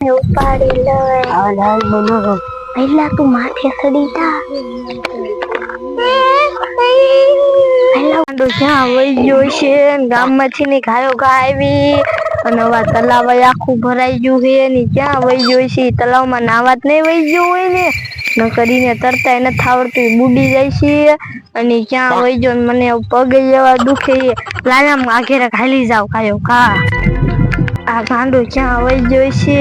ઉપાડી લઈ હાલ બનો પહેલા તું માથે ચડી જા પહેલા ક્યાં વઈ ગયો છે ગામમાંથી ની ગાયો ગા આવી અને વા તલાવ આખું ભરાઈ ગયું છે ને ક્યાં વઈ ગયો છે તલાવમાં નાવા જ નહીં વઈ ગયો હોય ને ન કરીને તરતા એને થાવડતું બુડી જાય છે અને ક્યાં વઈ ગયો મને પગ એવા દુખે લાલામ આઘેરે ખાલી જાવ કાયો કા આ ગાંડો ક્યાં વઈ ગયો છે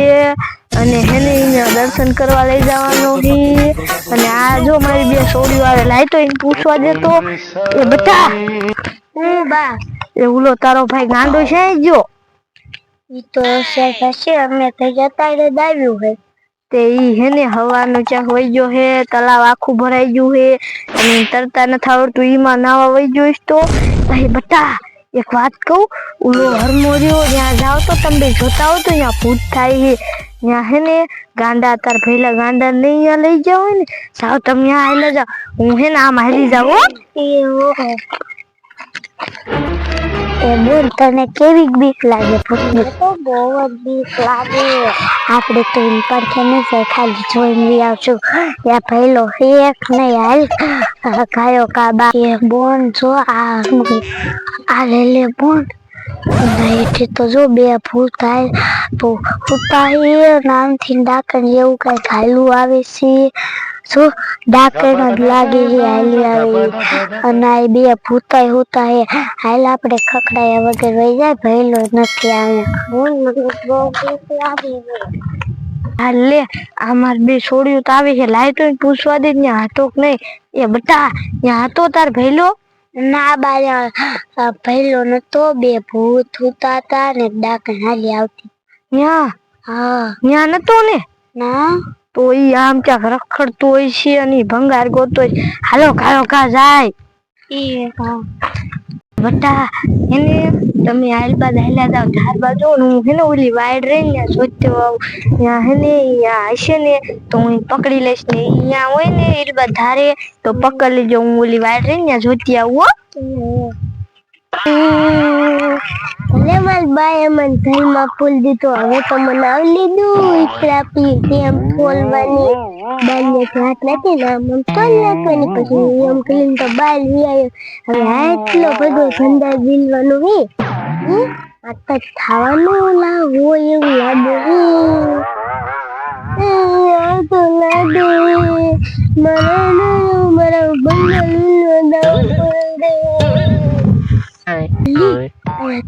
અને હેને દર્શન કરવા લઈ જવાનો હી અને આ જો મારી બે છોડીઓ આવે લાય તો એને પૂછવા દેતો એ બટા હું બા એ ઉલો તારો ભાઈ ગાંડો છે જો ઈ તો છે અમે તો જતા રે દાવ્યું હે તે ઈ હેને હવાનું ચા વઈ ગયો હે તલાવ આખું ભરાઈ ગયું હે અને તરતા ન આવડતું ઈમાં નાવા વઈ ગયો તો ભાઈ બટા એક વાત કહું ઉલો હરમોર્યો ત્યાં જાવ તો તમે જોતા હો તો ત્યાં ભૂત થાય હે ત્યાં હે ને ગાંડા તાર ભેલા ગાંડા નહીં ત્યાં લઈ જાવ ને જાવ તમે ત્યાં હાલે જાવ હું હે ને આમ હાલી જાવ એ બોલ તને કેવી બીક લાગે ભૂતની તો બહુ જ બીક લાગે આપણે તો એમ પડખે ન જાય ખાલી જોઈને આવશું યા ભેલો એક નહીં હાલ કાયો કાબા એ બોન જો આ લે બોન એથી તો જો બે ભૂત થાય તો ઉતાય નામથી ડાકણ એવું કઈ ઘાયલું આવે છે જો ડાકણ જ લાગે છે હાલી આવે અને બે ભૂતાય હોતા હાલ આપણે ખકડાયા વગર વહી જાય ભયલો નથી આવે લે અમાર બે છોડ્યું તો આવે છે લાય તો પૂછવા દે ત્યાં હતો કે નહીં એ બટા ત્યાં હતો તાર ભયલો ના બાયા ભયલો નતો બે ભૂત હોતા હતા ને ડાકણ હાલી આવતી ત્યાં હા ત્યાં નતો ને ના તો ઈ આમ ક્યાંક રખડતો હોય છે અને ભંગાર ગોતો હાલો કાયો કા જાય બટા એને તમે હાલ બાદ હાલ્યા જાવ ધાર બાજુ હું હેને ઓલી વાઈડ રહી ને જોતો ત્યાં હેને હશે ને તો હું પકડી લઈશ ને અહીંયા હોય ને એ બાદ ધારે તો પકડી લેજો હું ઓલી વાઈડ રહી ને જોતી આવું ભલે માર બાએ મને ધરમાં ફૂલ દીધો હવે તો મને આવી લીધું ઈકડા પી કેમ ફોલવાની બાઈને હાથ નથી ને મને તો નાખવાની પછી એમ કરીને તો બાલ વિયાયો હવે આટલો બધો ધંધા જીલવાનું હે આ તો ખાવાનું ના હોય એવું લાગે તો લાગે મારા બંગલ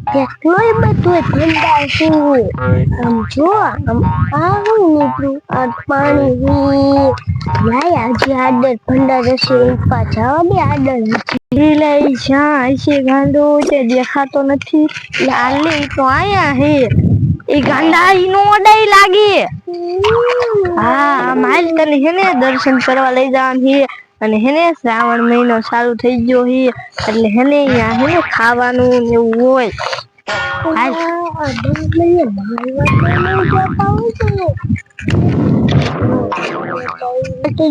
કેટલોય બધું ધંધા છે આમ જો આમ આવું નીકળું આ પાણી લાય આજે આડર ભંડાર હશે પાછા બે આડર લઈ જ્યાં હશે ગાંડો તે દેખાતો નથી લાલે તો આયા હે એ ગાંડા ઈનો ઓડાઈ લાગે હા માલ તને હેને દર્શન કરવા લઈ જવાનું હે અને હેને શ્રાવણ મહિનો ચાલુ થઈ ગયો હે એટલે હેને અહીંયા હેને ખાવાનું ને એવું હોય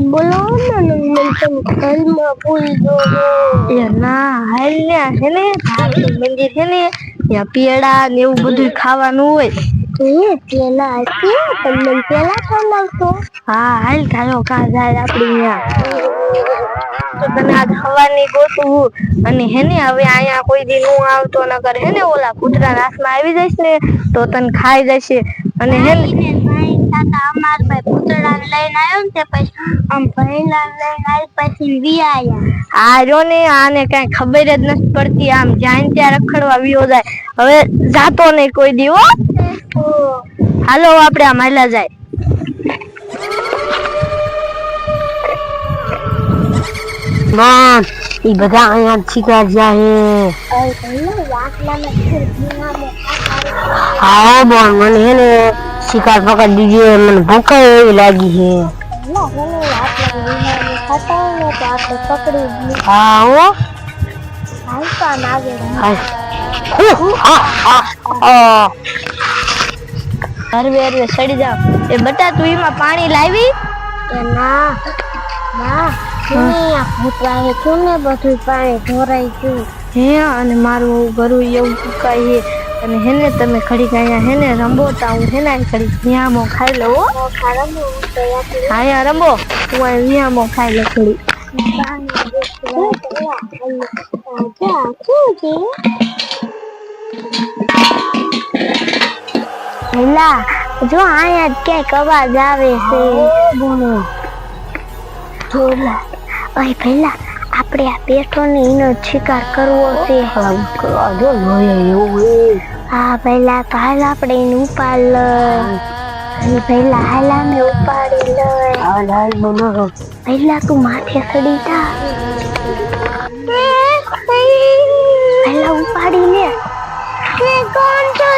બોલો ના હાલ ને હેને મંદિર છે ને ત્યાં પેડા ને એવું બધું ખાવાનું હોય પેલા તમને પેલા ખવડાવતો હા હાલ ખાલો કા જાય આપડી તો તને આજ હવાની ગોતું અને હેને હવે અહીંયા કોઈ દી નું આવતો ન કરે હેને ઓલા કૂતરા નાસમાં આવી જઈશ ને તો તને ખાઈ જશે અને હેને અમાર ભાઈ કૂતરા લઈને આવ્યો ને તે પછી આમ ભૈલા લઈને આવી પછી વિયાયા આ જો ને આને કઈ ખબર જ નથી પડતી આમ જ્યાં ત્યાં રખડવા વિયો જાય હવે જાતો નહીં કોઈ દી હો હાલો આપણે આમ હાલા જાય માં ઈ બધા અહીંયા શિકાર જાય હા બોલ મને હેને શિકાર પકડી દીધો મને ભૂખ એવી લાગી છે હા હો હરવે હરવે સડી જાવ એ બટા તું એમાં પાણી લાવી ના ના ભૂતવાય ક્યું ને બધું પાણી ઢોરાઈ ગયું હે અને મારું ઘરું એવું સુકાય અને હેને તમે ઘડીક અહીંયા હેને રંબોતા હું હેને ઘડીક વિયામો ખાઈ લઉં હો. હા યાર રંબો હું અહીં વિયામો ખાઈ લઉં ઘડીક. ભઈલા જો અહીંયા ક્યાંક અવાજ આવે છે. ઓય ભઈલા આપણે આ પેટોની એનો શિકાર કરવો છે. હા ભઈલા તો હાલ આપણે એને ઉપાડ લઈ. ભઈલા હાલ આને ઉપાડી લઈ. ભઈલા તું માથે ચડી જા. ભઈલા ઉપાડી લે. કોણ છો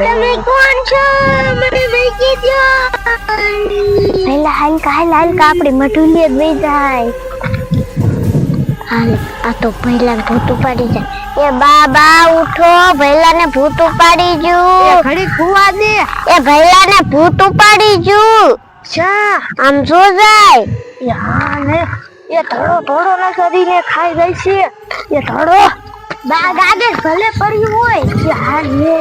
તમે કોણ છો મને વેચી દો. ભઈલા હાલ કા આપણે મઢુલીએ જ વઈ જાય. હાલ આ તો ભઈલા ભૂત ઉપાડી જાય. એ બાબા ઉઠો ભઈલાને ભૂત ઉપાડી ગયું. એ ઘડી ખુવા દે. એ ભઈલાને ભૂત ઉપાડી ગયું. છા આમ જો જાય. એ હા ને એ ધડો ના કરીને ખાઈ જાય છે. એ ધડો બા ગાડે ભલે પડ્યું હોય. એ હાલ લે